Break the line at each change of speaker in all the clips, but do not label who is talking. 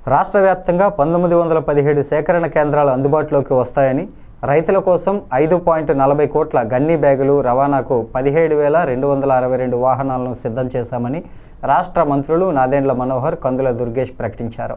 రాష్ట్ర వ్యాప్తంగా 1917 సేకరణ కేంద్రాలు అందుబాటులోకి వస్తాయని, రైతుల కోసం 5.40 కోట్ల గన్నీ బ్యాగులు రవాణాకు 17,262 వాహనాలను సిద్ధం చేశామని రాష్ట్ర మంత్రులు నాదెండ్ల మనోహర్, కందుల దుర్గేష్ ప్రకటించారు.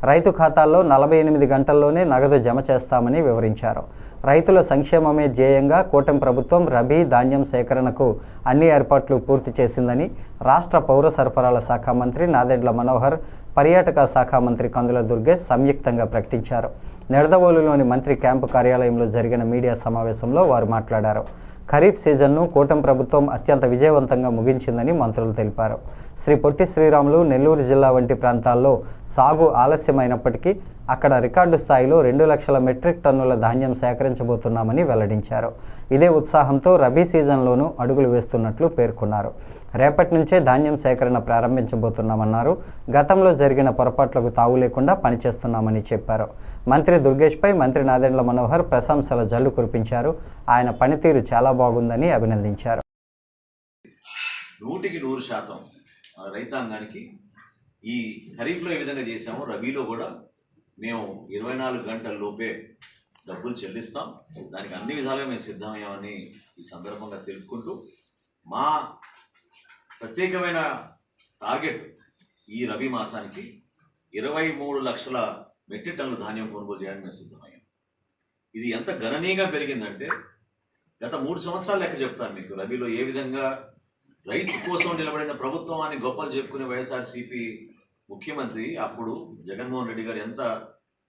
రైతు ఖాతాల్లో 48 గంటల్లోనే నగదు జమ చేస్తామని వివరించారు. రైతుల సంక్షేమమే ధ్యేయంగా కూటమి ప్రభుత్వం రబీ ధాన్యం సేకరణకు అన్ని ఏర్పాట్లు పూర్తి చేసిందని రాష్ట్ర పౌర సరఫరాల శాఖ మంత్రి నాదెండ్ల మనోహర్, పర్యాటక శాఖ మంత్రి కందుల దుర్గేష్ సంయుక్తంగా ప్రకటించారు. నిడదవోలులోని మంత్రి క్యాంపు కార్యాలయంలో జరిగిన మీడియా సమావేశంలో వారు మాట్లాడారు. ఖరీఫ్ సీజన్ను కూటమి ప్రభుత్వం అత్యంత విజయవంతంగా ముగించిందని మంత్రులు తెలిపారు. శ్రీ పొట్టి శ్రీరాములు, నెల్లూరు జిల్లా వంటి ప్రాంతాల్లో సాగు ఆలస్యమైనప్పటికీ అక్కడ రికార్డు స్థాయిలో 2 లక్షల మెట్రిక్ టన్నుల ధాన్యం సేకరించబోతున్నామని వెల్లడించారు. ఇదే ఉత్సాహంతో రబీ సీజన్లోనూ అడుగులు వేస్తున్నట్లు పేర్కొన్నారు. రేపటి నుంచే ధాన్యం సేకరణ ప్రారంభించబోతున్నామన్నారు. గతంలో జరిగిన పొరపాట్లకు తావు లేకుండా పనిచేస్తున్నామని చెప్పారు. మంత్రి దుర్గేష్పై మంత్రి నాదెండ్ల మనోహర్ ప్రశంసల జల్లు కురిపించారు. ఆయన పనితీరు చాలా బాగుందని అభినందించారు.
100% రైతాంగానికి ఈ ఖరీఫ్లో ఏ విధంగా చేశామో రబీలో కూడా మేము 24 గంటల లోపే డబ్బులు చెల్లిస్తాం. దానికి అన్ని విధాలుగా మేము సిద్ధమయ్యామని ఈ సందర్భంగా తెలుపుకుంటూ, మా ప్రత్యేకమైన టార్గెట్ ఈ రబీ మాసానికి 23 లక్షల మెట్రిక్ టన్నుల ధాన్యం కొనుగోలు చేయడానికి మేము సిద్ధమయ్యాం. ఇది ఎంత గణనీయంగా పెరిగిందంటే, గత 3 సంవత్సరాలు లెక్క చెప్తాను మీకు. రబీలో ఏ విధంగా రైతు కోసం నిలబడిన ప్రభుత్వం అని గొప్పలు చెప్పుకునే వైఎస్ఆర్సీపీ ముఖ్యమంత్రి అప్పుడు జగన్మోహన్ రెడ్డి గారు ఎంత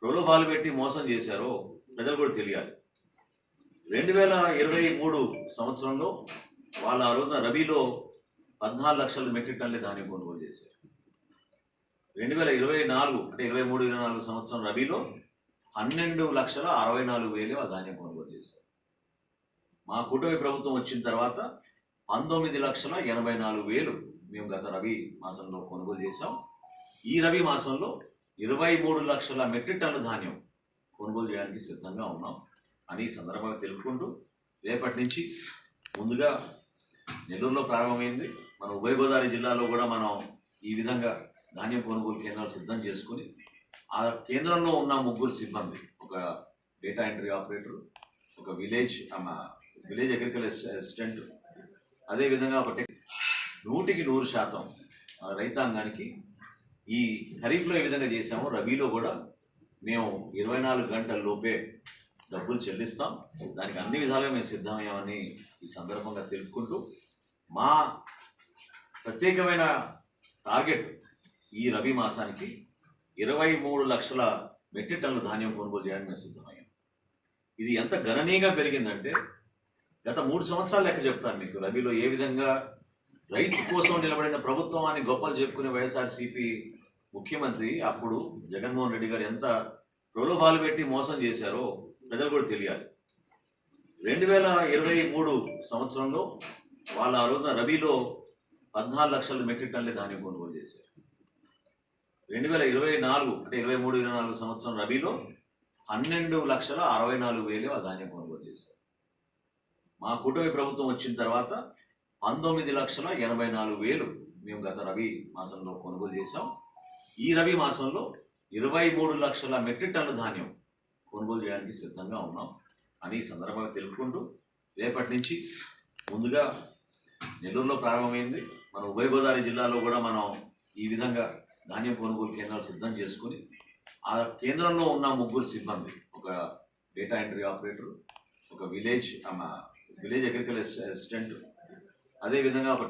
ప్రలోభాలు పెట్టి మోసం చేశారో ప్రజలు కూడా తెలియాలి. 2023 సంవత్సరంలో వాళ్ళు ఆ రోజున రబీలో 14 లక్షల మెట్రిక్ టన్నుల ధాన్యం కొనుగోలు చేశారు. 2024 అంటే 23-24 సంవత్సరం రబీలో 12,64,000 ఆ ధాన్యం కొనుగోలు చేశారు. మా కూటమి ప్రభుత్వం వచ్చిన తర్వాత 19,84,000 మేము గత రబీ మాసంలో కొనుగోలు చేశాం. ఈ రబీ మాసంలో 23 లక్షల మెట్రిక్ టన్నుల ధాన్యం కొనుగోలు చేయడానికి సిద్ధంగా ఉన్నాం అని ఈ సందర్భంగా తెలుపుకుంటూ, రేపటి నుంచి ముందుగా నెల్లూరులో ప్రారంభమైంది. మన ఉభయ గోదావరి జిల్లాలో కూడా మనం ఈ విధంగా ధాన్యం కొనుగోలు కేంద్రాలు సిద్ధం చేసుకుని, ఆ కేంద్రంలో ఉన్న 3 సిబ్బంది, ఒక డేటా ఎంట్రీ ఆపరేటర్, ఒక విలేజ్ అగ్రికల్చర్ అసిస్టెంట్, అదేవిధంగా ఒక 100% రైతాంగానికి ఈ ఖరీఫ్లో ఏ విధంగా చేశామో రబీలో కూడా మేము 24 గంటల లోపే డబ్బులు చెల్లిస్తాం. దానికి అన్ని విధాలుగా మేము సిద్ధమయ్యామని ఈ సందర్భంగా తెలుపుకుంటూ, మా ప్రత్యేకమైన టార్గెట్ ఈ రబీ మాసానికి 23 లక్షల మెట్రిక్ టన్నుల ధాన్యం కొనుగోలు చేయడానికి మేము సిద్ధమయ్యాం. ఇది ఎంత గణనీయంగా పెరిగిందంటే, గత 3 సంవత్సరాలు లెక్క చెప్తాను మీకు. రబీలో ఏ విధంగా రైతు కోసం నిలబడిన ప్రభుత్వం అని గొప్పలు చెప్పుకునే వైఎస్ఆర్సీపీ ముఖ్యమంత్రి అప్పుడు జగన్మోహన్ రెడ్డి గారు ఎంత ప్రలోభాలు పెట్టి మోసం చేశారో ప్రజలు కూడా తెలియాలి. 2023 సంవత్సరంలో వాళ్ళు ఆ రోజున రబీలో 14 లక్షల మెట్రిక్ టన్నుల ధాన్యం కొనుగోలు చేశారు. 2024 అంటే 23-24 సంవత్సరం రబీలో 12,64,000 ఆ ధాన్యం కొనుగోలు చేశారు. మా కూటమి ప్రభుత్వం వచ్చిన తర్వాత 19,84,000 మేము గత రబీ మాసంలో కొనుగోలు చేశాం. ఈ రబీ మాసంలో 23 లక్షల మెట్రిక్ టన్నుల ధాన్యం కొనుగోలు చేయడానికి సిద్ధంగా ఉన్నాం అని ఈ సందర్భంగా తెలుపుకుంటూ, రేపటి నుంచి ముందుగా నెల్లూరులో ప్రారంభమైంది. మన ఉభయ గోదావరి జిల్లాలో కూడా మనం ఈ విధంగా ధాన్యం కొనుగోలు కేంద్రాలు సిద్ధం చేసుకుని, ఆ కేంద్రంలో ఉన్న 3 సిబ్బంది, ఒక డేటా ఎంట్రీ ఆపరేటర్, ఒక విలేజ్ అగ్రికల్చర్ అసిస్టెంట్, అదేవిధంగా ఒక